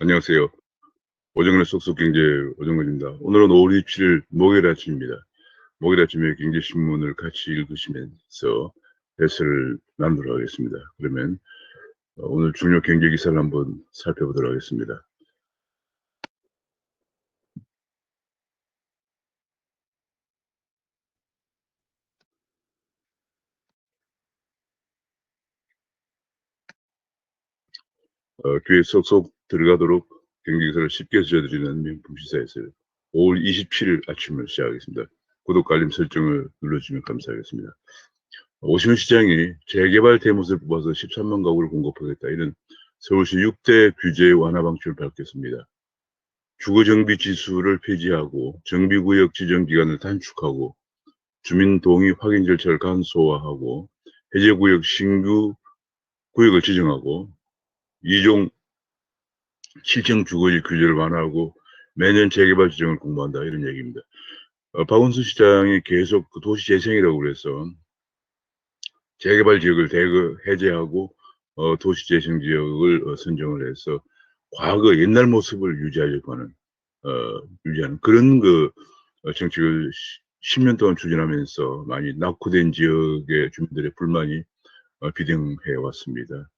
안녕하세요. 오정근의 쏙쏙 경제 오정근입니다. 오늘은 5월 27일 목요일 아침입니다. 목요일 아침에 경제신문을 같이 읽으시면서 해설을 나누도록 하겠습니다. 그러면 오늘 중요 경제 기사를 한번 살펴보도록 하겠습니다. 귀에 쏙쏙 들어가도록 경제 기사를 쉽게 전해드리는 명품 시사에서요. 5월 27일 아침을 시작하겠습니다. 구독, 알림 설정을 눌러주시면 감사하겠습니다. 오시훈 시장이 재개발 대못을 뽑아서 13만 가구를 공급하겠다. 이런 서울시 6대 규제 완화 방침을 밝혔습니다. 주거정비 지수를 폐지하고 정비구역 지정 기간을 단축하고 주민 동의 확인 절차를 간소화하고 해제구역 신규 구역을 지정하고 2종 실정 주거지 규제를 완화하고 매년 재개발 지정을 공모한다. 이런 얘기입니다. 박원순 시장이 계속 그 도시 재생이라고 그래서 재개발 지역을 대거 해제하고 도시 재생 지역을 선정을 해서 과거 옛날 모습을 유지하려고 하는 유지하는 그런 정책을 10년 동안 추진하면서 많이 낙후된 지역의 주민들의 불만이 비등해 왔습니다.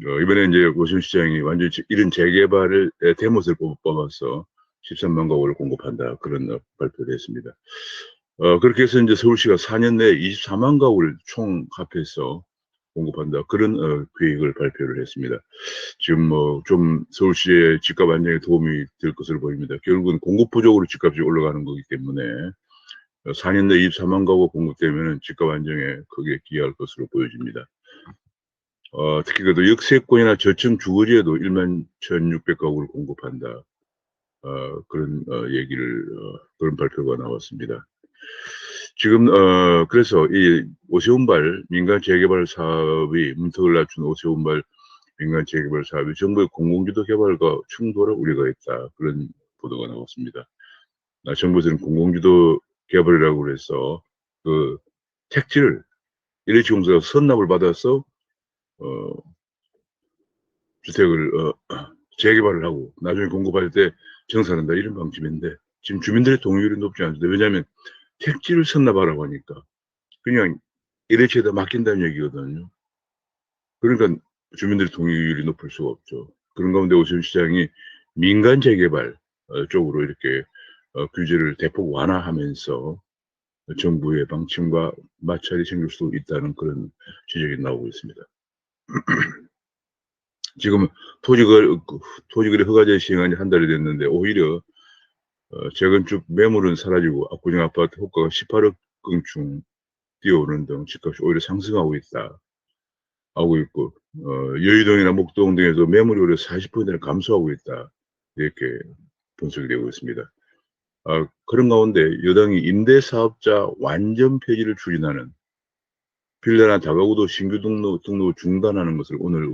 이번에 이제 오시훈 시장이 완전히 이런 재개발을 대못을 뽑아서 13만 가구를 공급한다. 그런 발표를 했습니다. 그렇게 해서 이제 서울시가 4년 내에 24만 가구를 총 합해서 공급한다. 그런 계획을 발표를 했습니다. 지금 뭐 좀 서울시의 집값 안정에 도움이 될 것으로 보입니다. 결국은 공급 부족으로 집값이 올라가는 거기 때문에 4년 내에 24만 가구 공급되면 집값 안정에 크게 기여할 것으로 보여집니다. 특히 그래도 역세권이나 저층 주거지에도 1만 1,600가구를 공급한다. 그런 얘기를 그런 발표가 나왔습니다. 지금 그래서 이 오세훈발 민간 재개발 사업이 문턱을 낮춘 오세훈발 민간 재개발 사업이 정부의 공공주도 개발과 충돌할 우려가 있다. 그런 보도가 나왔습니다. 정부에서는 공공주도 개발이라고 그래서 그 택지를 LH공사가 선납을 받아서 주택을 재개발을 하고 나중에 공급할 때 정산한다 이런 방침인데 지금 주민들의 동의율이 높지 않습니다. 왜냐하면 택지를 선납하라고 하니까 그냥 LH에다 맡긴다는 얘기거든요. 그러니까 주민들의 동의율이 높을 수가 없죠. 그런 가운데 오세훈 시장이 민간 재개발 쪽으로 이렇게 규제를 대폭 완화하면서 정부의 방침과 마찰이 생길 수도 있다는 그런 지적이 나오고 있습니다. 지금 토지거래 허가제 시행한 지 한 달이 됐는데 오히려 재건축 매물은 사라지고 압구정 아파트 호가가 18억 건충 뛰어오르는 등 집값이 오히려 상승하고 있다. 하고 있고 여의도나 목동 등에서 매물이 오히려 40%나 감소하고 있다. 이렇게 분석이 되고 있습니다. 그런 가운데 여당이 임대사업자 완전 폐지를 추진하는 빌라나 다가구도 신규 등록을 중단하는 것을 오늘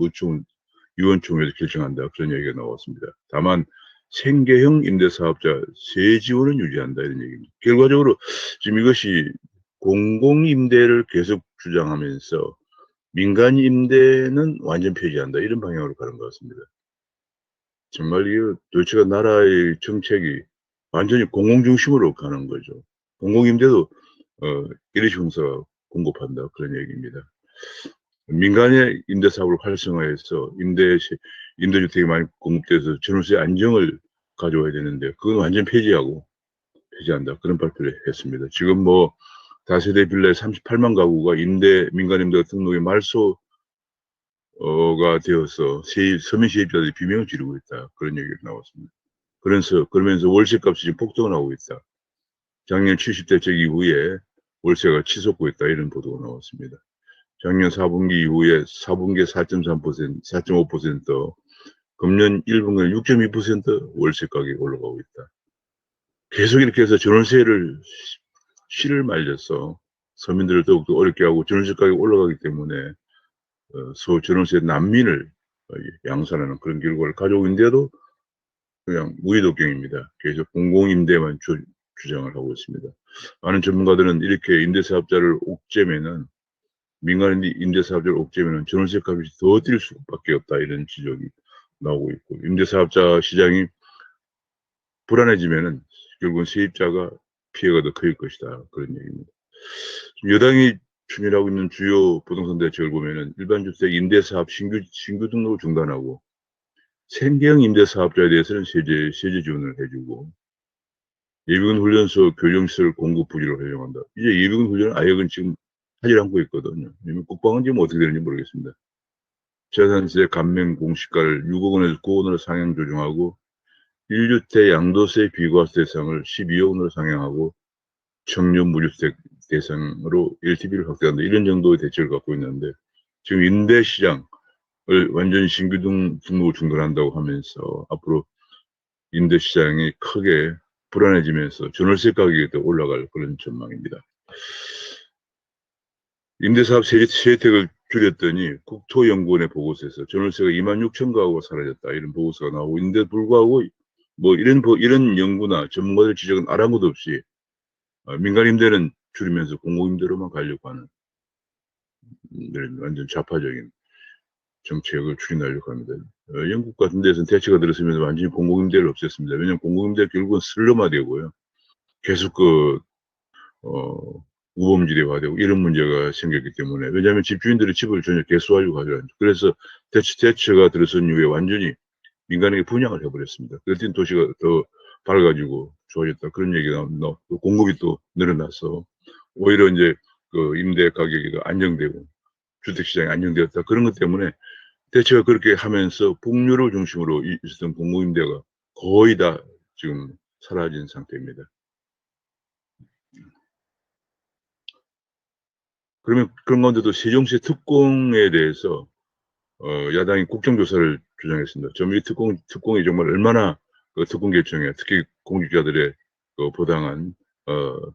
의원총회에서 결정한다. 그런 얘기가 나왔습니다. 다만 생계형 임대사업자 세지원은 유지한다. 이런 얘기입니다. 결과적으로 지금 이것이 공공임대를 계속 주장하면서 민간 임대는 완전 폐지한다. 이런 방향으로 가는 것 같습니다. 정말 이 도대체가 나라의 정책이 완전히 공공 중심으로 가는 거죠. 공공임대도 LH공사가 공급한다. 그런 얘기입니다. 민간의 임대사업을 활성화해서 임대주택이 많이 공급돼서 전월세 안정을 가져와야 되는데 그건 완전 폐지한다. 그런 발표를 했습니다. 지금 뭐 다세대 빌라의 38만 가구가 민간 임대가 등록이 말소가 되어서 서민 세입자들이 비명을 지르고 있다. 그런 얘기가 나왔습니다. 그러면서 월세값이 지금 폭등을 하고 있다. 작년 70대책 이후에 월세가 치솟고 있다. 이런 보도가 나왔습니다. 작년 4분기 이후에 4분기에 4.3%, 4.5%, 금년 1분기에 6.2% 월세 가격이 올라가고 있다. 계속 이렇게 해서 전월세를 실을 말려서 서민들을 더욱더 어렵게 하고 전월세 가격이 올라가기 때문에 서울 전월세 난민을 양산하는 그런 결과를 가져오고 있는데도 그냥 무기독경입니다. 계속 공공임대만 주장을 하고 있습니다. 많은 전문가들은 이렇게 임대사업자를 옥죄면은 민간 임대사업자를 옥죄면은 전월세 값이 더 뛸 수밖에 없다 이런 지적이 나오고 있고, 임대사업자 시장이 불안해지면은 결국은 세입자가 피해가 더 클 것이다. 그런 얘기입니다. 여당이 추진하고 있는 주요 부동산 대책을 보면은 일반 주택 임대사업 신규 등록을 중단하고 생계형 임대사업자에 대해서는 세제 지원을 해주고 예비군 훈련소 교정시설 공급 부지로 활용한다. 이제 예비군 훈련은 아예 지금 하지 않고 있거든요. 국방은 지금 어떻게 되는지 모르겠습니다. 재산세 감면 공시가를 6억 원에서 9억 원으로 상향 조정하고 1주택 양도세 비과세 대상을 12억 원으로 상향하고 청년 무주택 대상으로 LTV를 확대한다. 이런 정도의 대책을 갖고 있는데 지금 임대 시장을 완전히 신규 등록을 중단한다고 하면서 앞으로 임대 시장이 크게 불안해지면서 전월세 가격이 더 올라갈 그런 전망입니다. 임대사업 세혜택을 줄였더니 국토연구원의 보고서에서 전월세가 26,000 가구가 사라졌다. 이런 보고서가 나오고 있는데 불구하고 뭐 이런 연구나 전문가들 지적은 아랑곳 없이 민간 임대는 줄이면서 공공임대로만 가려고 하는 완전 좌파적인 정책을 추진하려고 합니다. 영국 같은 데서는 대체가 들었으면서 완전히 공공임대를 없앴습니다. 왜냐하면 공공임대 결국은 슬럼화되고요. 계속 우범지대화되고 이런 문제가 생겼기 때문에 왜냐하면 집주인들이 집을 전혀 개수하려고 하지 않죠. 그래서 대체가 들어선 이후에 완전히 민간에게 분양을 해버렸습니다. 그랬더니 도시가 더 밝아지고 좋아졌다. 그런 얘기가 나오고 공급이 또 늘어나서 오히려 이제 그 임대 가격이 더 안정되고 주택시장이 안정되었다. 그런 것 때문에 대체가 그렇게 하면서 북유럽을 중심으로 있었던 공공임대가 거의 다 지금 사라진 상태입니다. 그러면 그런 가운데도 세종시 특공에 대해서 야당이 국정조사를 주장했습니다. 이 특공이 정말 얼마나 그 특공 결정에 특히 공직자들의 그 부당한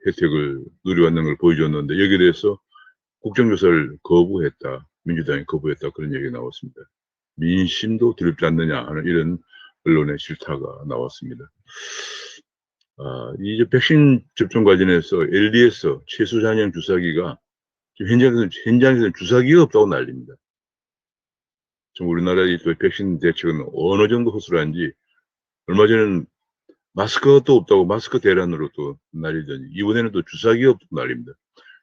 혜택을 누려왔는 걸 보여줬는데 여기에 대해서 국정조사를 거부했다. 민주당이 거부했다. 그런 얘기가 나왔습니다. 민심도 두렵지 않느냐 하는 이런 언론의 실타가 나왔습니다. 이제 백신 접종 관련해서 LDS 최소 잔여 주사기가 지금 현장에서는 주사기가 없다고 난립니다. 지금 우리나라의 또 백신 대책은 어느 정도 허술한지 얼마 전에는 마스크가 또 없다고 마스크 대란으로 또 난리더니 이번에는 또 주사기가 없다고 난립니다.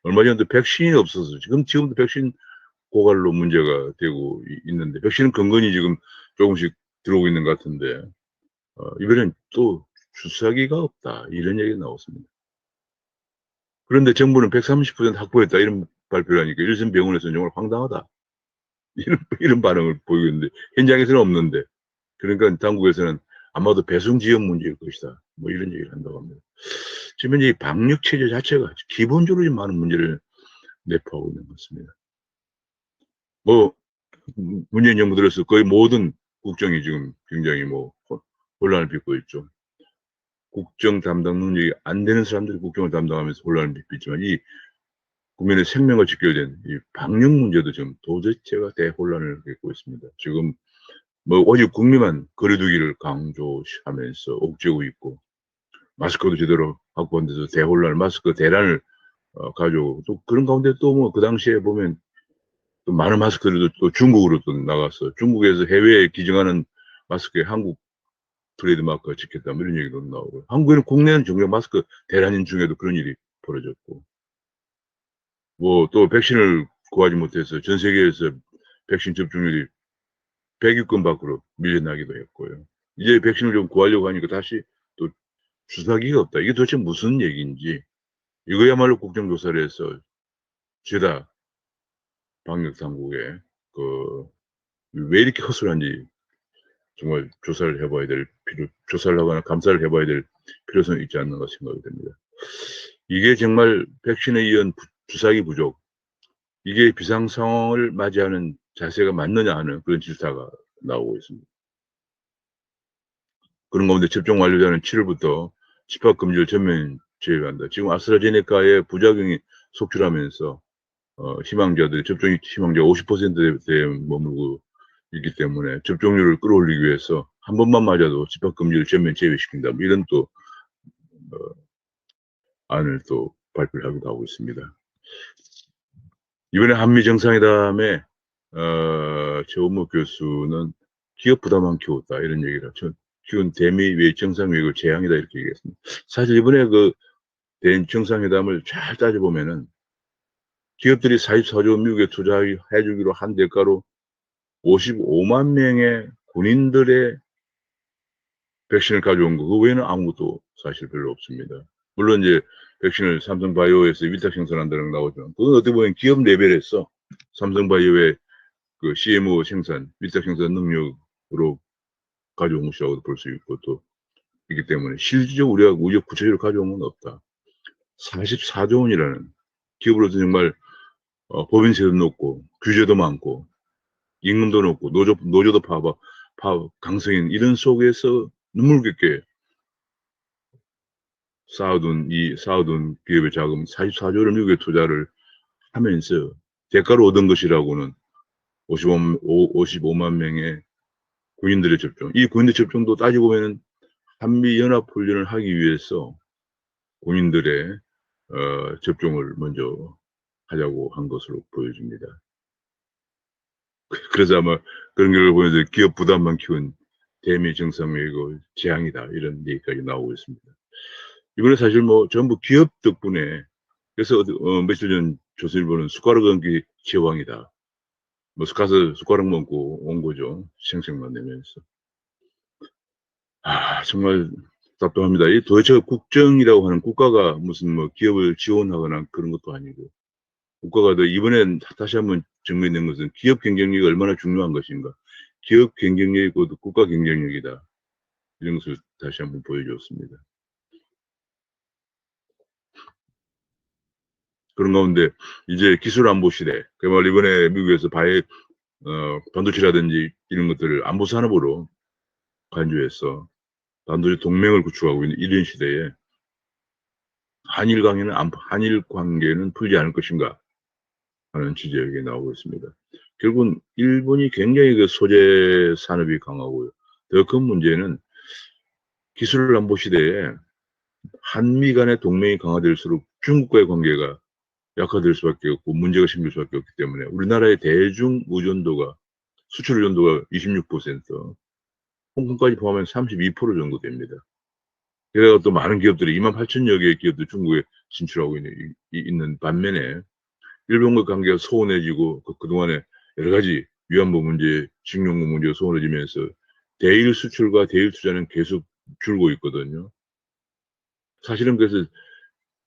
얼마 전에도 백신이 없어서 지금도 백신 고갈로 문제가 되고 있는데 백신은 근근히 지금 조금씩 들어오고 있는 것 같은데 이번엔 또 주사기가 없다 이런 얘기가 나왔습니다. 그런데 정부는 130% 확보했다 이런 발표를 하니까 일선 병원에서는 정말 황당하다 이런 반응을 보이고 있는데 현장에서는 없는데 그러니까 당국에서는 아마도 배송 지연 문제일 것이다 뭐 이런 얘기를 한다고 합니다. 지금 현재 이 방역 체제 자체가 기본적으로 좀 많은 문제를 내포하고 있는 것 같습니다. 뭐 문재인 정부 들어서 거의 모든 국정이 지금 굉장히 뭐 혼란을 빚고 있죠. 국정 담당 능력이 안 되는 사람들이 국정을 담당하면서 혼란을 빚고 있지만 이 국민의 생명과 직결된 이 방역 문제도 지금 도대체가 대혼란을 겪고 있습니다. 지금 뭐 오직 국민만 거리두기를 강조하면서 옥죄고 있고 마스크도 제대로 확보 안 돼서 대혼란, 마스크 대란을 가져오고 또 그런 가운데 또 뭐 그 당시에 보면 또 많은 마스크들도 또 중국으로 또 나갔어. 중국에서 해외에 기증하는 마스크에 한국 트레이드 마크가 찍혔다. 뭐 이런 얘기도 나오고. 한국에는 국내는 정말 마스크 대란인 중에도 그런 일이 벌어졌고. 뭐 또 백신을 구하지 못해서 전 세계에서 백신 접종률이 100위권 밖으로 밀려나기도 했고요. 이제 백신을 좀 구하려고 하니까 다시 또 주사기가 없다. 이게 도대체 무슨 얘기인지 이거야말로 국정조사를 해서 죄다 방역당국에 왜 이렇게 허술한지 정말 조사를 하거나 감사를 해봐야 될 필요성이 있지 않는가 생각이 됩니다. 이게 정말 백신에 의한 주사기 부족, 이게 비상 상황을 맞이하는 자세가 맞느냐 하는 그런 질타가 나오고 있습니다. 그런 가운데 접종 완료자는 7월부터 집합 금지를 전면 제외한다. 지금 아스트라제네카의 부작용이 속출하면서 접종 희망자가 50%대에 머물고 있기 때문에 접종률을 끌어올리기 위해서 한 번만 맞아도 집합 금지를 전면 제외시킨다. 뭐 이런 또 안을 또 발표를 하기도 하고 있습니다. 이번에 한미 정상회담에 최원목 교수는 기업 부담만 키웠다 이런 얘기를 키운 대미 외 정상회의의 재앙이다 이렇게 얘기했습니다. 사실 이번에 그 대인 정상회담을 잘 따져보면은 기업들이 44조 미국에 투자해 주기로 한 대가로 55만 명의 군인들의 백신을 가져온 거, 그 외에는 아무것도 사실 별로 없습니다. 물론 이제 백신을 삼성바이오에서 위탁 생산한다는 나오죠. 그건 어떻게 보면 기업 레벨에서 삼성바이오의 그 CMO 생산, 위탁 생산 능력으로 가져온 것이라고도 볼 수 있고 또 있기 때문에 실질적으로 우리가 우적 구체적으로 가져온 건 없다. 44조 원이라는 기업으로서 정말 법인세도 높고 규제도 많고 임금도 높고 노조도 강성인 이런 속에서 눈물겹게 쌓아둔 기업의 자금 44조를 미국에 투자를 하면서 대가로 얻은 것이라고는 55만 명의 군인들의 접종. 이 군인들 접종도 따지고 보면은 한미 연합 훈련을 하기 위해서 군인들의 접종을 먼저 하자고 한 것으로 보여집니다. 그래서 아마 그런 걸 보면서 기업 부담만 키운 대미 정상회의고 재앙이다 이런 얘기까지 나오고 있습니다. 이번에 사실 뭐 전부 기업 덕분에 그래서 며칠 전 조선일보는 숟가락 얹기 제왕이다. 뭐 가서 숟가락 먹고 온 거죠. 생색만 내면서. 정말 답답합니다. 이 도대체 국정이라고 하는 국가가 무슨 뭐 기업을 지원하거나 그런 것도 아니고 국가가 이번엔 다시 한번 증명된 것은 기업 경쟁력이 얼마나 중요한 것인가. 기업 경쟁력이 곧 국가 경쟁력이다. 이런 것을 다시 한번 보여주었습니다. 그런 가운데 이제 기술 안보 시대, 그말 이번에 미국에서 반도체라든지 이런 것들을 안보 산업으로 간주해서 반도체 동맹을 구축하고 있는 이런 시대에 한일 관계는 풀지 않을 것인가 하는 지적이 나오고 있습니다. 결국은 일본이 굉장히 그 소재 산업이 강하고요. 더 큰 문제는 기술 안보 시대에 한미 간의 동맹이 강화될수록 중국과의 관계가 약화될 수밖에 없고 문제가 생길 수밖에 없기 때문에 우리나라의 대중 의존도가 수출 의존도가 26%, 홍콩까지 포함하면 32% 정도 됩니다. 게다가 또 많은 기업들이 28,000여 개의 기업들 중국에 진출하고 있는 반면에 일본과 관계가 소원해지고 그동안에 여러 가지 위안부 문제, 징용구 문제가 소원해지면서 대일 수출과 대일 투자는 계속 줄고 있거든요. 사실은 그래서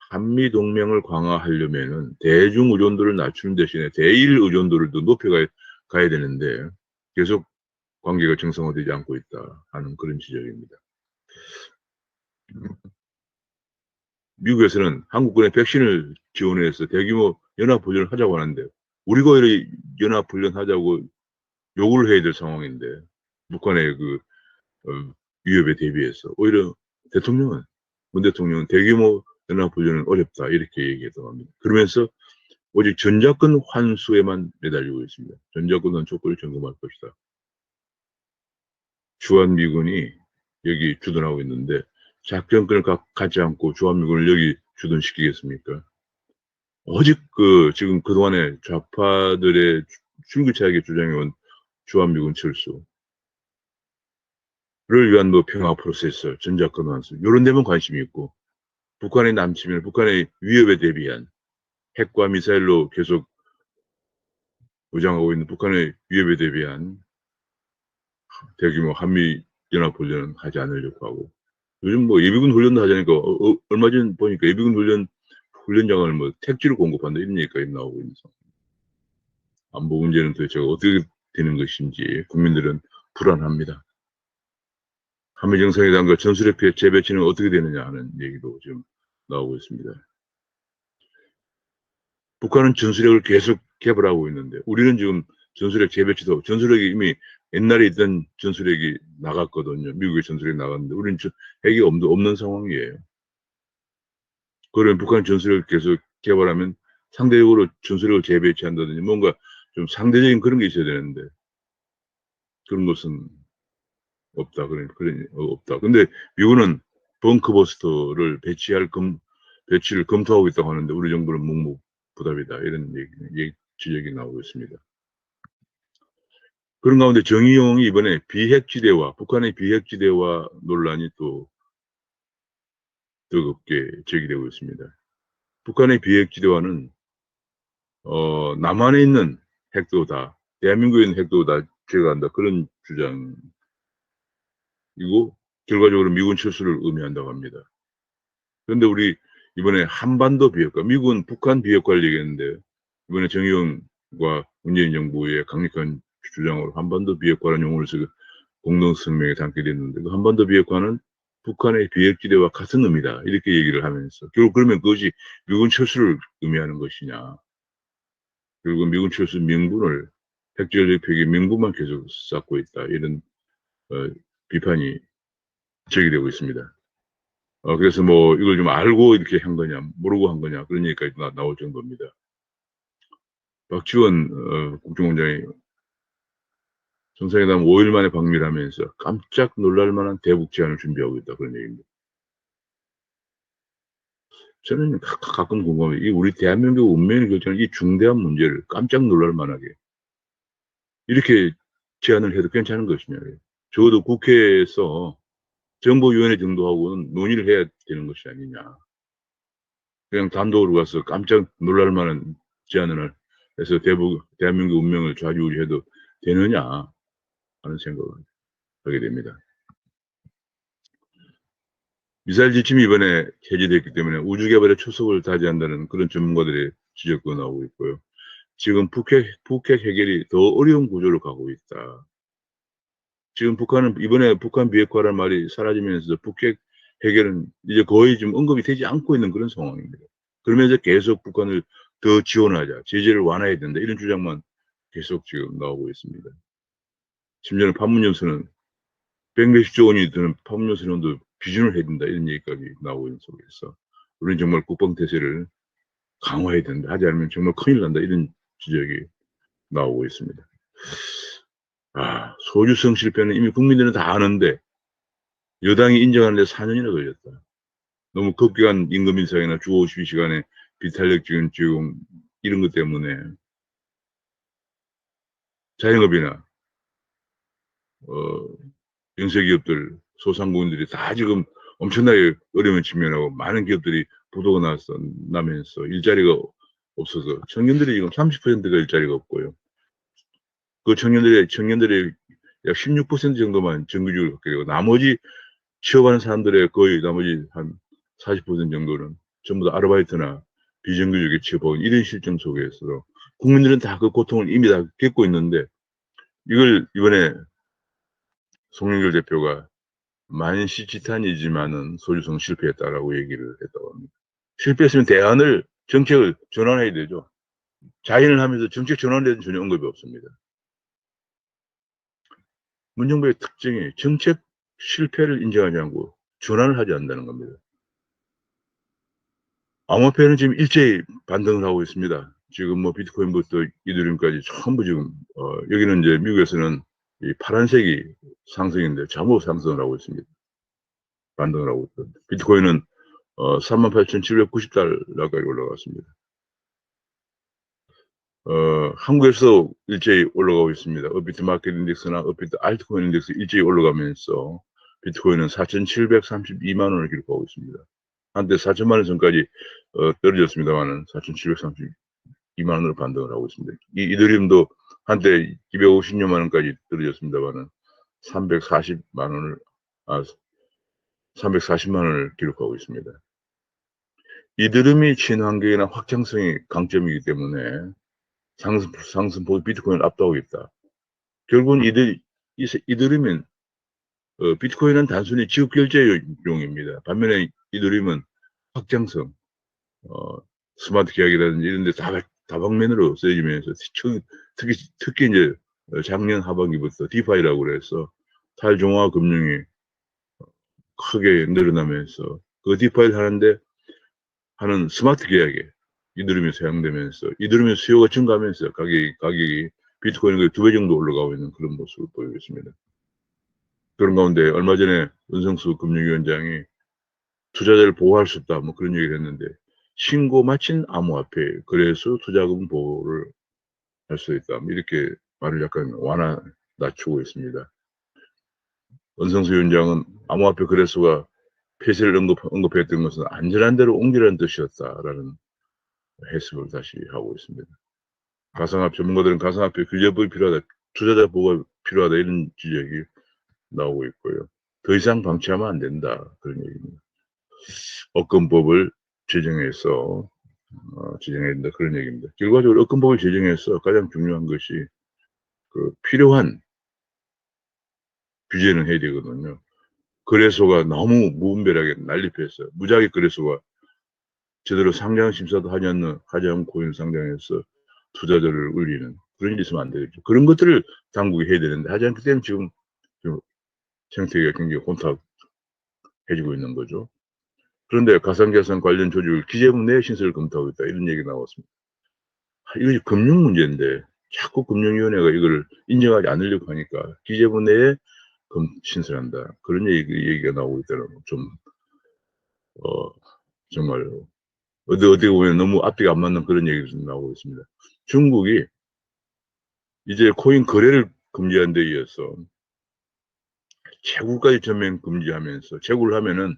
한미 동맹을 강화하려면은 대중 의존도를 낮추는 대신에 대일 의존도를 더 높여가야 되는데 계속 관계가 정상화되지 않고 있다 하는 그런 지적입니다. 미국에서는 한국군의 백신을 지원해서 대규모 연합훈련을 하자고 하는데 우리가 왜 연합훈련 하자고 요구를 해야 될 상황인데 북한의 그 위협에 대비해서 오히려 문 대통령은 대규모 연합훈련은 어렵다 이렇게 얘기했다고 합니다. 그러면서 오직 전자권 환수에만 매달리고 있습니다. 전자권 환수를 점검할 것이다. 주한미군이 여기 주둔하고 있는데 작전권을 갖지 않고 주한미군을 여기 주둔시키겠습니까? 오직 지금 그동안에 좌파들의 줄기차게 주장해온 주한미군 철수를 위한 뭐 평화 프로세스, 전자권 환수 이런 데만 관심이 있고 북한의 남침을 북한의 위협에 대비한 핵과 미사일로 계속 무장하고 있는 북한의 위협에 대비한 대규모 한미 연합훈련은 하지 않으려고 하고 요즘 뭐 예비군 훈련도 하자니까 얼마 전 보니까 예비군 훈련장을 뭐 택지로 공급한다 이런 얘기까지 나오고 있는 상황. 안보 문제는 도대체 어떻게 되는 것인지 국민들은 불안합니다. 한미 정상회담과 전술핵 재배치는 어떻게 되느냐 하는 얘기도 지금 나오고 있습니다. 북한은 전술핵을 계속 개발하고 있는데 우리는 지금 전술핵 재배치도 전술핵이 이미 옛날에 있던 전술핵이 나갔거든요. 미국의 전술핵이 나갔는데 우리는 핵이 없는 상황이에요. 그러면 북한 전술핵을 계속 개발하면 상대적으로 전술핵을 재배치한다든지 뭔가 좀 상대적인 그런 게 있어야 되는데 그런 것은 없다. 없다. 근데 미국은 벙커버스터를 배치를 검토하고 있다고 하는데 우리 정부는 묵묵부답이다. 이런 지적이 나오고 있습니다. 그런 가운데 정의용이 이번에 비핵지대와 북한의 비핵지대와 논란이 또 뜨겁게 제기되고 있습니다. 북한의 비핵지대화는 남한에 있는 핵도 다, 대한민국에 있는 핵도 다 제거한다, 그런 주장이고, 결과적으로 미군 철수를 의미한다고 합니다. 그런데 우리 이번에 한반도 비핵화, 미국은 북한 비핵화를 얘기했는데 이번에 정의용과 문재인 정부의 강력한 주장으로 한반도 비핵화라는 용어를 쓰고 공동성명에 담게 됐는데, 그 한반도 비핵화는 북한의 비핵지대와 같은 의미다, 이렇게 얘기를 하면서 결국 그러면 그것이 미군 철수를 의미하는 것이냐, 그리고 미군 철수 명분을 핵전력폐기 명분만 계속 쌓고 있다, 이런 비판이 제기되고 있습니다. 그래서 뭐 이걸 좀 알고 이렇게 한 거냐, 모르고 한 거냐, 그런 얘기까지 나올 정도입니다. 박지원 국정원장이 정상회담 5일 만에 방미를 하면서 깜짝 놀랄 만한 대북 제안을 준비하고 있다, 그런 얘기입니다. 저는 가끔 궁금해요. 이 우리 대한민국 운명을 결정하는 이 중대한 문제를 깜짝 놀랄 만하게 이렇게 제안을 해도 괜찮은 것이냐. 적어도 국회에서 정보위원회 정도 하고는 논의를 해야 되는 것이 아니냐. 그냥 단독으로 가서 깜짝 놀랄 만한 제안을 해서 대한민국 운명을 좌지우지해도 되느냐 하는 생각을 하게 됩니다. 미사일 지침이 이번에 해제됐기 때문에 우주개발에 초석을 다지한다는 그런 전문가들의 지적도 나오고 있고요. 지금 북핵 해결이 더 어려운 구조로 가고 있다. 지금 북한은 이번에 북한 비핵화라는 말이 사라지면서 북핵 해결은 이제 거의 좀 언급이 되지 않고 있는 그런 상황입니다. 그러면서 계속 북한을 더 지원하자, 제재를 완화해야 된다, 이런 주장만 계속 지금 나오고 있습니다. 심지어는 판문점선은 100몇십조 원이 드는 판문점선언도 비준을 해야 된다, 이런 얘기까지 나오고 있는 속에서 우리는 정말 국방태세를 강화해야 된다, 하지 않으면 정말 큰일 난다, 이런 지적이 나오고 있습니다. 소주성 실패는 이미 국민들은 다 아는데 여당이 인정하는데 4년이나 걸렸다. 너무 급격한 임금 인상이나 주 52시간에 비탄력 지원 이런 것 때문에 자영업이나 연쇄기업들, 소상공인들이 다 지금 엄청나게 어려움을 직면하고 많은 기업들이 부도가 나면서 일자리가 없어서 청년들이 지금 30%가 일자리가 없고요. 그 청년들의 약 16% 정도만 정규직을 갖게 되고 나머지 취업하는 사람들의 거의 나머지 한 40% 정도는 전부 다 아르바이트나 비정규직에 취업하고 이런 실정 속에서 국민들은 다 그 고통을 이미 다 겪고 있는데 이걸 이번에 송영길 대표가 만시지탄이지만은 소주성 실패했다라고 얘기를 했다고 합니다. 실패했으면 정책을 전환해야 되죠. 자인을 하면서 정책 전환에 대한 전혀 언급이 없습니다. 문정부의 특징이 정책 실패를 인정하지 않고 전환을 하지 않는다는 겁니다. 암호화폐는 지금 일제히 반등을 하고 있습니다. 지금 뭐 비트코인부터 이더리움까지 전부 지금 여기는 이제 미국에서는 이 파란색이 상승인데 전부 상승을 하고 있습니다. 반등을 하고 있습니다. 비트코인은 38,790달러까지 올라갔습니다. 한국에서 일제히 올라가고 있습니다. 업비트 마켓 인덱스나 업비트 알트코인 인덱스 일제히 올라가면서 비트코인은 4,732만 원을 기록하고 있습니다. 한때 4천만 원 전까지 떨어졌습니다만은 4,732만 원으로 반등을 하고 있습니다. 이더리움도 한때 250여만 원까지 떨어졌습니다만은 340만 원을 기록하고 있습니다. 이더리움이 친환경이나 확장성이 강점이기 때문에 상승폭 비트코인을 압도하고 있다. 결국은 이더리움은 비트코인은 단순히 지급 결제용입니다. 반면에 이더리움은 확장성, 스마트 계약이라든지 이런 데 다방면으로 쓰여지면서 특히 이제 작년 하반기부터 디파이라고 그래서 탈중앙화 금융이 크게 늘어나면서 그 디파이를 하는 스마트 계약에 이더리움이 사용되면서 이더리움의 수요가 증가하면서 가격이 비트코인의 2배 정도 올라가고 있는 그런 모습을 보이고 있습니다. 그런 가운데 얼마 전에 은성수 금융위원장이 투자자를 보호할 수 없다, 뭐 그런 얘기를 했는데 신고 마친 암호화폐 거래소 투자금 보호를 할 수 있다, 이렇게 말을 약간 낮추고 있습니다. 원성수 위원장은 암호화폐 거래소가 폐쇄를 언급했던 것은 안전한 데로 옮기라는 뜻이었다라는 해석을 다시 하고 있습니다. 가상화폐 전문가들은 가상화폐 규제법이 필요하다, 투자자 보호가 필요하다 이런 지적이 나오고 있고요. 더 이상 방치하면 안 된다 그런 얘기입니다. 업권법을 제정해서 제정해야 된다 그런 얘기입니다. 결과적으로 업권법을 제정해서 가장 중요한 것이 그 필요한 규제는 해야 되거든요. 거래소가 너무 무분별하게 난립해서 무작위 거래소가 제대로 상장 심사도 하지 않고 있는 상장에서 투자자를 울리는 그런 일이 있으면 안 되겠죠. 그런 것들을 당국이 해야 되는데 하지 않기 때문에 지금 생태계가 굉장히 혼탁해지고 있는 거죠. 그런데 가상자산 관련 조직을 기재부 내 신설을 검토하고 있다 이런 얘기 나왔습니다. 이것이 금융 문제인데 자꾸 금융위원회가 이걸 인정하지 않으려고 하니까 기재부 내에 신설한다 그런 얘기가 나오고 있다는 좀 정말 어디 보면 너무 앞뒤가 안 맞는 그런 얘기가 나오고 있습니다. 중국이 이제 코인 거래를 금지한 데 이어서 채굴까지 전면 금지하면서 채굴을 하면은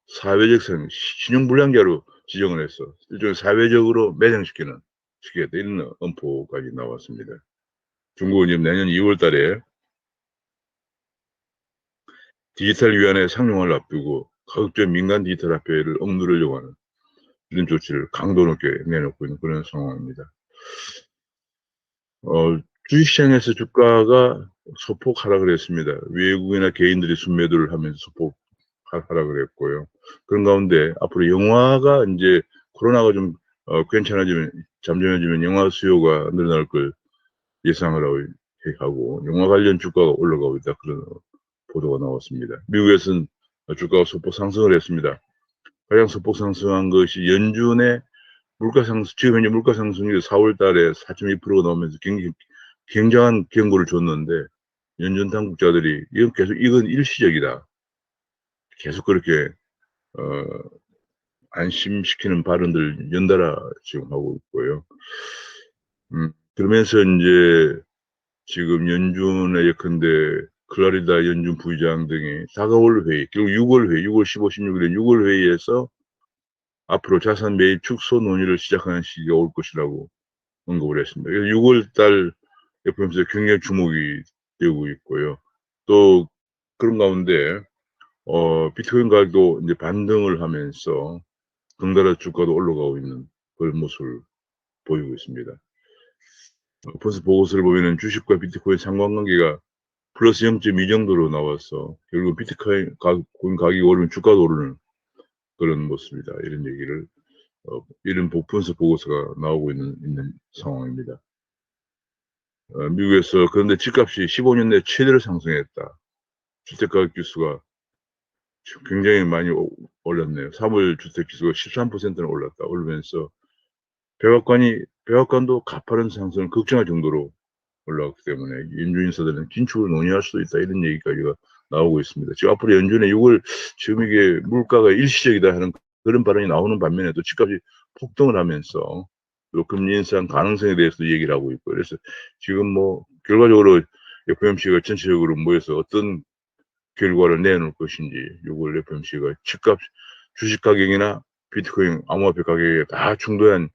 사회적 신용불량자로 지정을 해서 일종의 사회적으로 시키겠다 이런 엄포까지 나왔습니다. 중국은 지금 내년 2월 달에 디지털위원회 상용화를 앞두고 가급적 민간 디지털 화폐를 억누르려고 하는 이런 조치를 강도 높게 내놓고 있는 그런 상황입니다. 주식시장에서 주가가 소폭 하락을 했습니다. 외국이나 개인들이 순매도를 하면서 소폭 하락을 했고요. 그런 가운데 앞으로 영화가 이제 코로나가 좀 괜찮아지면 잠잠해지면 영화 수요가 늘어날 걸 예상을 하고 영화 관련 주가가 올라가고 있다 그런 보도가 나왔습니다. 미국에서는 주가가 소폭 상승을 했습니다. 가장 소폭 상승한 것이 연준의 지금 현재 물가 상승률이 4월 달에 4.2%가 나오면서 굉장한 경고를 줬는데 연준 당국자들이 이건 일시적이다. 계속 그렇게 안심시키는 발언들 연달아 지금 하고 있고요. 그러면서 이제 지금 연준의 예컨대 클라리다 연준 부의장 등이 다가올 회의, 결국 6월 15, 16일에 6월 회의에서 앞으로 자산 매입 축소 논의를 시작하는 시기가 올 것이라고 언급을 했습니다. 6월 달 FOMC에서 굉장히 주목이 되고 있고요. 또 그런 가운데 비트코인 가격도 이제 반등을 하면서 덩달아 주가도 올라가고 있는 그런 모습을 보이고 있습니다. 벌써 보고서를 보면은 주식과 비트코인 상관관계가 플러스 0.2 정도로 나와서 결국 비트코인 가격이 오르면 주가도 오르는 그런 모습이다. 이런 얘기를 이런 분석 보고서가 나오고 있는 상황입니다. 미국에서 그런데 집값이 15년 내 최대로 상승했다. 주택가격 지수가 굉장히 많이 올랐네요. 3월 주택지수가 13%나 오르면서 백악관도 가파른 상승을 걱정할 정도로 올라갔기 때문에 연준 인사들은 긴축을 논의할 수도 있다 이런 얘기까지가 나오고 있습니다. 지금 앞으로 연준의 6월 지금 이게 물가가 일시적이다 하는 그런 발언이 나오는 반면에도 집값이 폭등을 하면서 또 금리 인상 가능성에 대해서도 얘기를 하고 있고 그래서 지금 뭐 결과적으로 FOMC가 전체적으로 모여서 어떤 결과를 내놓을 것인지 6월 FOMC가 주식 가격이나 비트코인 암호화폐 가격에 다 중도한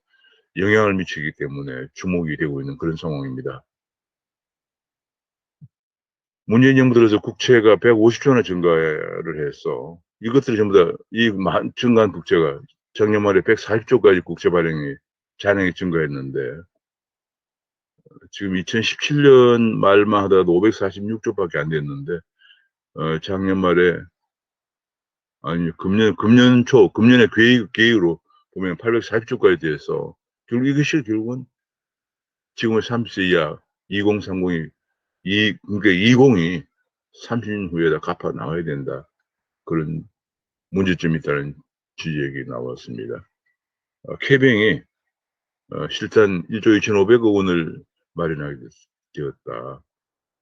영향을 미치기 때문에 주목이 되고 있는 그런 상황입니다. 문재인 정부 들어서 국채가 150조 원을 증가를 해서 이것들이 전부 다 이 증가한 국채가 작년 말에 140조까지 국채 잔액이 증가했는데 지금 2017년 말만 하더라도 546조밖에 안 됐는데 작년 말에 금년의 계획으로 보면 840조까지 돼서 결국 이것이 결국은 지금의 30세 이하 2030이 그러니까 20이 30년 후에 다 갚아 나와야 된다. 그런 문제점이 있다는 지적이 나왔습니다. 케뱅이 실탄 1조 2,500억 원을 마련하게 되었다.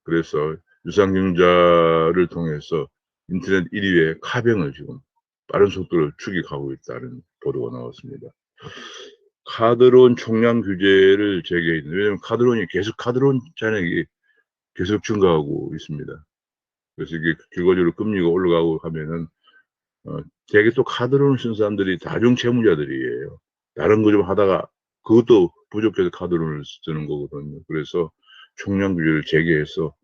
그래서 유상증자를 통해서 인터넷 1위의 카뱅을 지금 빠른 속도로 추격하고 있다는 보도가 나왔습니다. 카드론 총량 규제를 제기했는데 왜냐하면 카드론이 계속 카드론 잔액이 계속 증가하고 있습니다. 그래서 이게 결과적으로 금리가 올라가고 하면은 되게 또 카드론을 쓴 사람들이 다중 채무자들이에요. 다른 거 좀 하다가 그것도 부족해서 카드론을 쓰는 거거든요. 그래서 총량 규제를 재개해서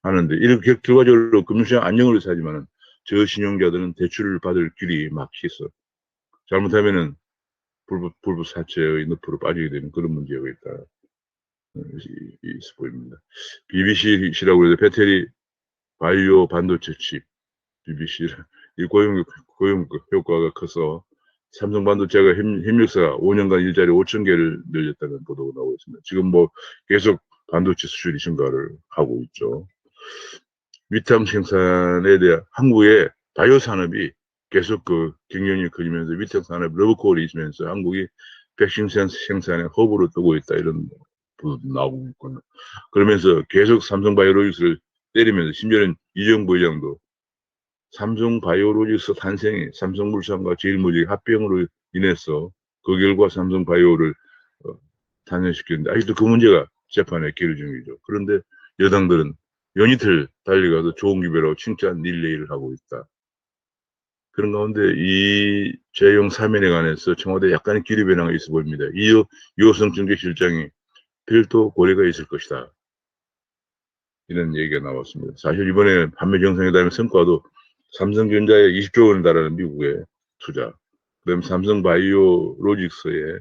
하는데 이렇게 결과적으로 금융시장 안정을 위해서 하지만은 저신용자들은 대출을 받을 길이 막혀서 잘못하면은 불법 사채의 늪으로 빠지게 되는 그런 문제가 있다. 있어 보입니다. BBC라고 해서 배터리 바이오 반도체 칩 BBC 이 고용 효과가 커서 삼성 반도체가 협력사가 5년간 일자리 5천 개를 늘렸다는 보도가 나오고 있습니다. 지금 뭐 계속 반도체 수출이 증가를 하고 있죠. 위탁 생산에 대한 한국의 바이오 산업이 계속 그 경쟁력이 커지면서 위탁 산업 러브콜이 있으면서 한국이 백신 생산에 허브로 뜨고 있다 이런 보도도 나오고 있거든요. 그러면서 계속 삼성 바이오로직스를 때리면서 심지어는 이정부 의장도 삼성 바이오로직스 탄생이 삼성물산과 제일모직 합병으로 인해서 그 결과 삼성 바이오를 탄생시켰는데 아직도 그 문제가 재판에 계류 중이죠. 그런데 여당들은 연이틀 달려가서 좋은 기회라고 칭찬 릴레이를 하고 있다. 그런 가운데 이 재용 사면에 관해서 청와대 약간의 기류 변화가 있어 보입니다. 이호성 정책실장이 별도 고려가 있을 것이다. 이런 얘기가 나왔습니다. 사실 이번에 판매 정상회담의 성과도 삼성전자에 20조 원을 달하는 미국의 투자, 그다음 삼성 바이오로직스의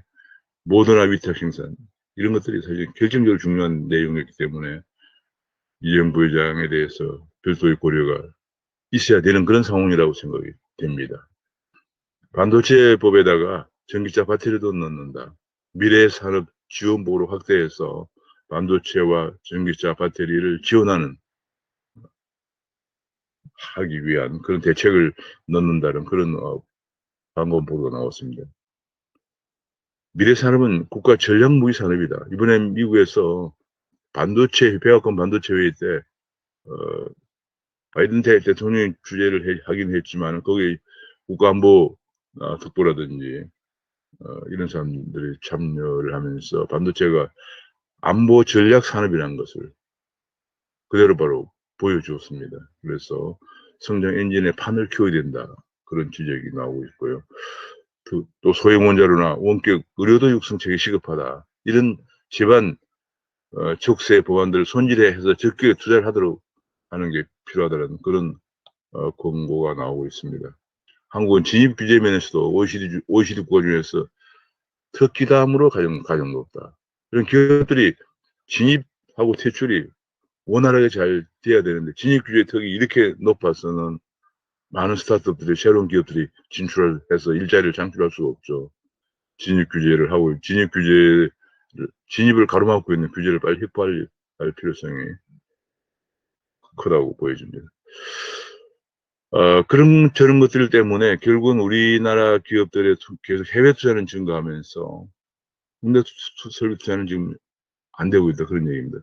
모더나 위탁 생산 이런 것들이 사실 결정적으로 중요한 내용이었기 때문에 이정 부회장에 대해서 별도의 고려가 있어야 되는 그런 상황이라고 생각이 됩니다. 반도체법에다가 전기차 배터리도 넣는다. 미래산업 지원부로 확대해서 반도체와 전기차 배터리를 지원하는 하기 위한 그런 대책을 넣는다는 그런 방금 보도가 나왔습니다. 미래산업은 국가 전략무기 산업이다. 이번에 미국에서 반도체 백악관 반도체 회의 때 바이든 대통령이 주재를 하긴 했지만 거기 국가안보 특보라든지 이런 사람들이 참여를 하면서 반도체가 안보 전략 산업이라는 것을 그대로 바로 보여주었습니다. 그래서 성장 엔진의 판을 키워야 된다. 그런 지적이 나오고 있고요. 또 소형 원자로나 원격 의료도 육성책이 시급하다. 이런 집안 족쇄 보안들을 손질해서 적극에 투자를 하도록 하는 게 필요하다는 그런 권고가 나오고 있습니다. 한국은 진입 규제 면에서도 OECD 국가 중에서 특기담으로 가장 높다. 이런 기업들이 진입하고 퇴출이 원활하게 잘 돼야 되는데 진입 규제 턱이 이렇게 높아서는 많은 스타트업들이 새로운 기업들이 진출을 해서 일자리를 창출할 수가 없죠. 진입 규제를 하고 진입을 가로막고 있는 규제를 빨리 획파할 필요성이 크다고 보여집니다. 그런 저런 것들 때문에 결국은 우리나라 기업들의 계속 해외 투자는 증가하면서 국내 설비 투자는 지금 안 되고 있다 그런 얘기입니다.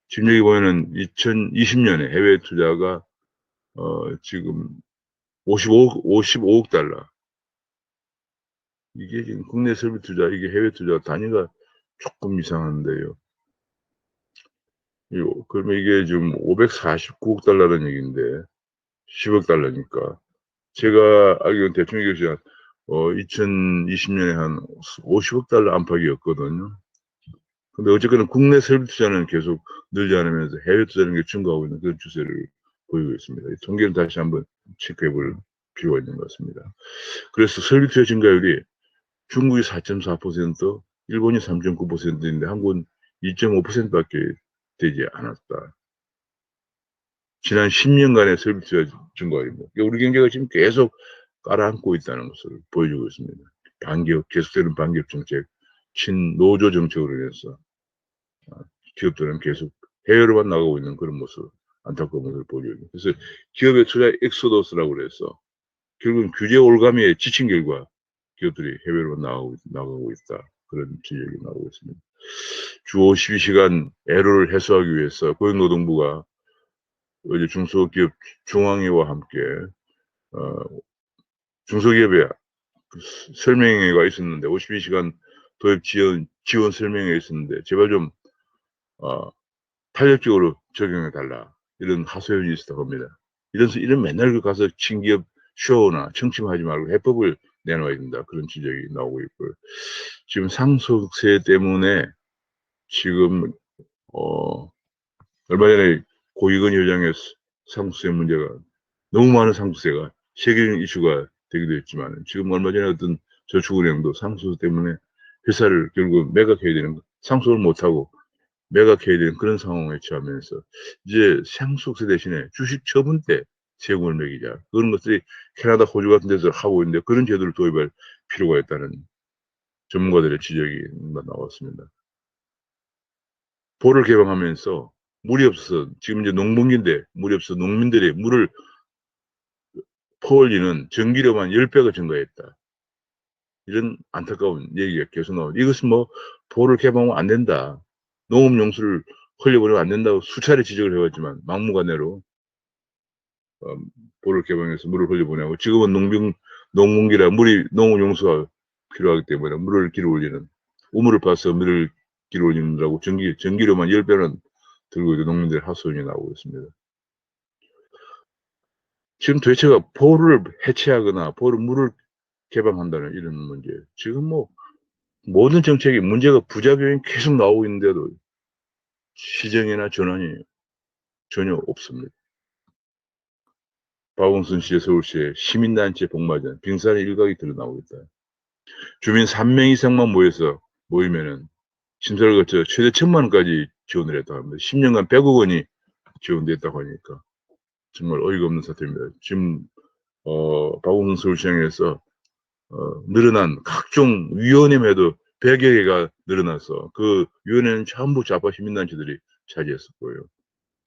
지금 여기 보면은 2020년에 해외 투자가 지금 55억 달러. 이게 지금 국내 설비 투자, 이게 해외 투자 단위가 조금 이상한데요. 그러면 이게 지금 549억 달러라는 얘기인데 10억 달러니까 제가 알기로는 대충 얘기했지만 2020년에 한 50억 달러 안팎이었거든요. 근데 어쨌거나 국내 설비 투자는 계속 늘지 않으면서 해외 투자는 게 증가하고 있는 그런 추세를 보이고 있습니다. 이 통계를 다시 한번 체크해 볼 필요가 있는 것 같습니다. 그래서 설비 투자 증가율이 중국이 4.4%, 일본이 3.9%인데 한국은 2.5%밖에 되지 않았다. 지난 10년간의 설비 투자 증가율입니다. 우리 경제가 지금 계속 깔아앉고 있다는 것을 보여주고 있습니다. 계속되는 반기업 정책, 친노조 정책으로 인해서 기업들은 계속 해외로만 나가고 있는 그런 모습, 안타까운 모습을 보여주고 있습니다. 그래서 기업의 투자 엑소더스라고 그래서 결국은 규제 올가미에 지친 결과 기업들이 해외로 나가고 있다. 그런 지적이 나오고 있습니다. 주 52시간 애로를 해소하기 위해서 고용노동부가 어제 중소기업 중앙회와 함께 중소기업에 설명회가 있었는데 52시간 도입 지원 설명회가 있었는데 제발 좀 탄력적으로 적용해달라. 이런 하소연이 있었다고 합니다. 이런 맨날 가서 친기업 쇼나 청침하지 말고 해법을 내놓아야 된다. 그런 지적이 나오고 있고요. 지금 상속세 때문에 지금, 얼마 전에 고이건희 회장의 상속세 문제가 너무 많은 상속세가 세계적인 이슈가 되기도 했지만 지금 얼마 전에 어떤 저축은행도 상속세 때문에 회사를 결국 매각해야 되는, 상속을 못하고 매각해야 되는 그런 상황에 처하면서 이제 상속세 대신에 주식 처분 때 세금을 매기자. 그런 것들이 캐나다, 호주 같은 데서 하고 있는데 그런 제도를 도입할 필요가 있다는 전문가들의 지적이 나왔습니다. 보를 개방하면서 물이 없어서 지금 이제 농번기인데 물이 없어서 농민들이 물을 퍼올리는 전기료만 10배가 증가했다. 이런 안타까운 얘기가 계속 나오고, 이것은 뭐 보를 개방하면 안 된다. 농업용수를 흘려버리면 안 된다고 수차례 지적을 해왔지만 막무가내로 보를 개방해서 물을 흘려보내고, 지금은 농번기라 물이 농업용수가 필요하기 때문에 물을 길어 올리는, 우물을 파서 물을 길어 올리느라고 전기료만 10배는 들고 있는 농민들의 하소연이 나오고 있습니다. 지금 도대체가 보를 해체하거나 물을 개방한다는 이런 문제. 지금 뭐 모든 정책이 문제가 부작용이 계속 나오고 있는데도 시정이나 전환이 전혀 없습니다. 박원순 씨의 서울시의 시민단체 복마전, 빙산의 일각이 드러나고 있다. 주민 3명 이상만 모이면은 심사를 거쳐 최대 1,000만 원까지 지원을 했다고 합니다. 10년간 100억 원이 지원됐다고 하니까 정말 어이가 없는 사태입니다. 지금 박원순 서울시장에서 늘어난 각종 위원회에도 100여 개가 늘어나서 그 위원회는 전부 좌파 시민단체들이 차지했었고요.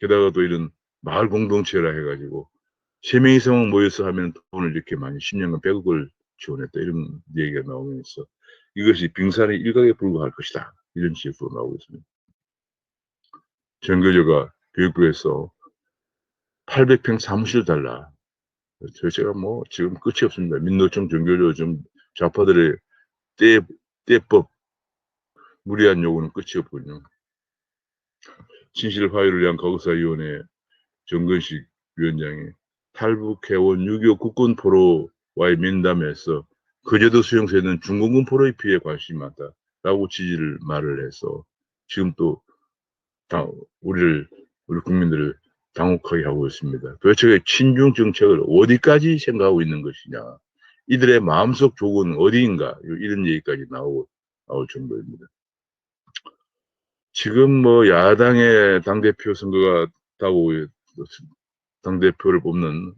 게다가 또 이런 마을 공동체라 해가지고 3명 이상 모여서 하면 돈을 이렇게 많이 10년간 100억을 지원했다, 이런 얘기가 나오면서 이것이 빙산의 일각에 불과할 것이다, 이런 지적도 나오고 있습니다. 정교조가 교육부에서 800평 사무실 달라. 제가 뭐 지금 끝이 없습니다. 민노총 정교조 좀 좌파들의 떼법 무리한 요구는 끝이 없군요. 진실 화해를 위한 거국사위원회 정근식 위원장이 탈북 해온 6.25 국군 포로와의 면담에서 거제도 수용소에는 중공군 포로의 피해에 관심이 많다라고 말을 해서 지금 또 우리 국민들을 당혹하게 하고 있습니다. 도대체 친중 정책을 어디까지 생각하고 있는 것이냐, 이들의 마음속 조국은 어디인가, 이런 얘기까지 나올 정도입니다. 지금 뭐 야당의 당대표 선거가 다가오고, 당대표를 뽑는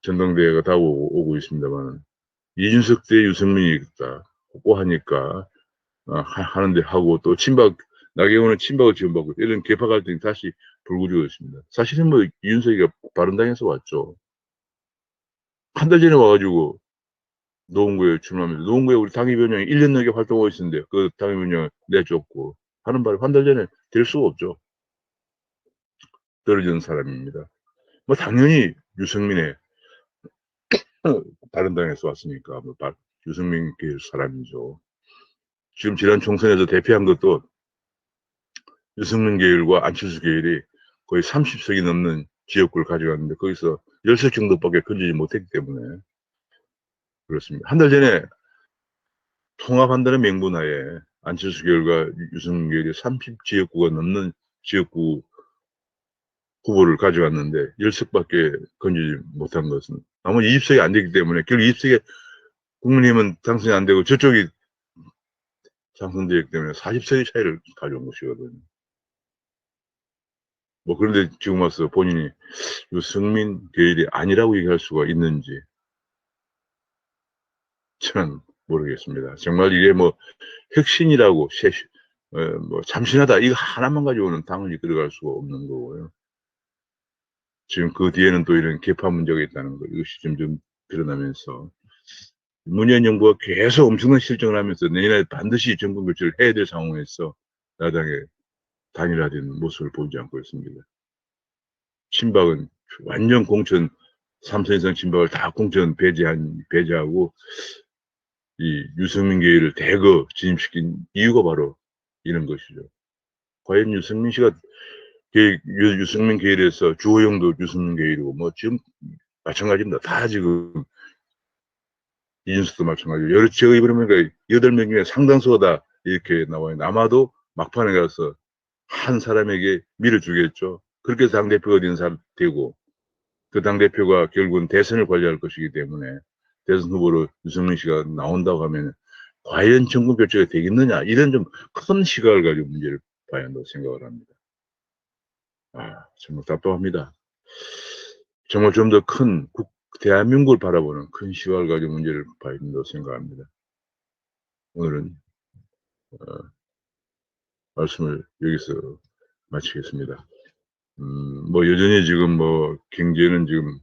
전당대회가 다가오고 있습니다만, 이준석 대 유승민이 있다고 하니까 하는데 하고, 또 나경원은 친박을 지원받고, 이런 개파 갈등이 다시 불구지고 있습니다. 사실은 뭐 이준석이가 바른당에서 왔죠. 한 달 전에 와가지고 노원구에 출마합니다. 노원구에 우리 당협위원장이 1년 넘게 활동하고 있었는데 그 당협위원장 내쫓고 하는 말이 한 달 전에 될 수가 없죠. 떨어지는 사람입니다. 뭐 당연히 유승민의 바른당에서 왔으니까 뭐 유승민 계열 사람이죠. 지금 지난 총선에서 대표한 것도 유승민 계열과 안철수 계열이 거의 30석이 넘는 지역구를 가져갔는데 거기서 10석 정도밖에 건지지 못했기 때문에 그렇습니다. 한 달 전에 통합한다는 명분하에 안철수 계열과 유승민 계열이 30지역구가 넘는 지역구 후보를 가져갔는데 10석밖에 건지지 못한 것은, 나머지 20석이 안 되기 때문에 결국 20석에 국민의힘은 당선이 안 되고 저쪽이 당선되기 때문에 40석의 차이를 가져온 것이거든요. 뭐 그런데 지금 와서 본인이 유승민 계열이 아니라고 얘기할 수가 있는지 저는 모르겠습니다. 정말 이게 뭐 혁신이라고 뭐 참신하다 이거 하나만 가지고는 당을 이끌어갈 수가 없는 거고요. 지금 그 뒤에는 또 이런 개파 문제가 있다는 거, 이것이 점점 드러나면서 문재인 정부가 계속 엄청난 실정을 하면서 내년에 반드시 정권 교체를 해야 될 상황에서 야당의 단일화된 모습을 보이지 않고 있습니다. 친박은 완전 공천, 3선 이상 친박을 다 공천 배제하고 이 유승민 계열을 대거 진입시킨 이유가 바로 이런 것이죠. 과연 유승민 씨가 유승민 계열에서 주호영도 유승민 계열이고 뭐 지금 마찬가지입니다. 다 지금 이준석도 마찬가지고 제가 이번에 보니까 8명 중에 상당수가 다 이렇게 나와 있는데 아마도 막판에 가서 한 사람에게 밀어주겠죠. 그렇게 해서 당대표가 되고 그 당대표가 결국은 대선을 관리할 것이기 때문에 대선 후보로 유승민 씨가 나온다고 하면 과연 정권 교체가 되겠느냐 이런 좀 큰 시각을 가지고 문제를 봐야 한다고 생각을 합니다. 정말 답답합니다. 정말 좀 더 큰 대한민국을 바라보는 큰 시각을 가지고 문제를 봐야 된다고 생각합니다. 오늘은 말씀을 여기서 마치겠습니다. 뭐 여전히 지금 뭐 경제는 지금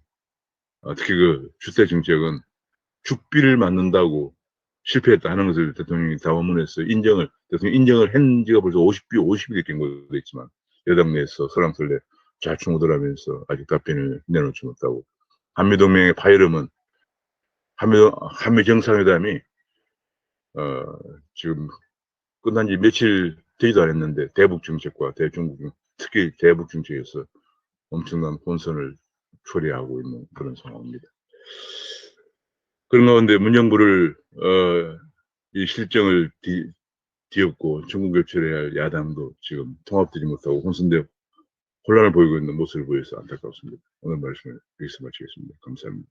특히 그 주택 정책은 죽비를 맞는다고 실패했다 하는 것을 대통령이 당원문에서 대통령이 인정을 한 지가 벌써 50일이 경고돼 있지만 여당 내에서 설랑설레 좌충우돌하면서 아직 답변을 내놓지 못하고 한미동맹의 파열음은 한미 정상회담이 지금 끝난 지 며칠 되지도 않았는데 대북 정책과 특히 대북 정책에서 엄청난 혼선을 초래하고 있는 그런 상황입니다. 그런 가운데 문정부를 이 실정을 뒤엎고 정권 교체를 할 야당도 지금 통합되지 못하고 혼란을 보이고 있는 모습을 보여서 안타깝습니다. 오늘 말씀을 여기서 마치겠습니다. 감사합니다.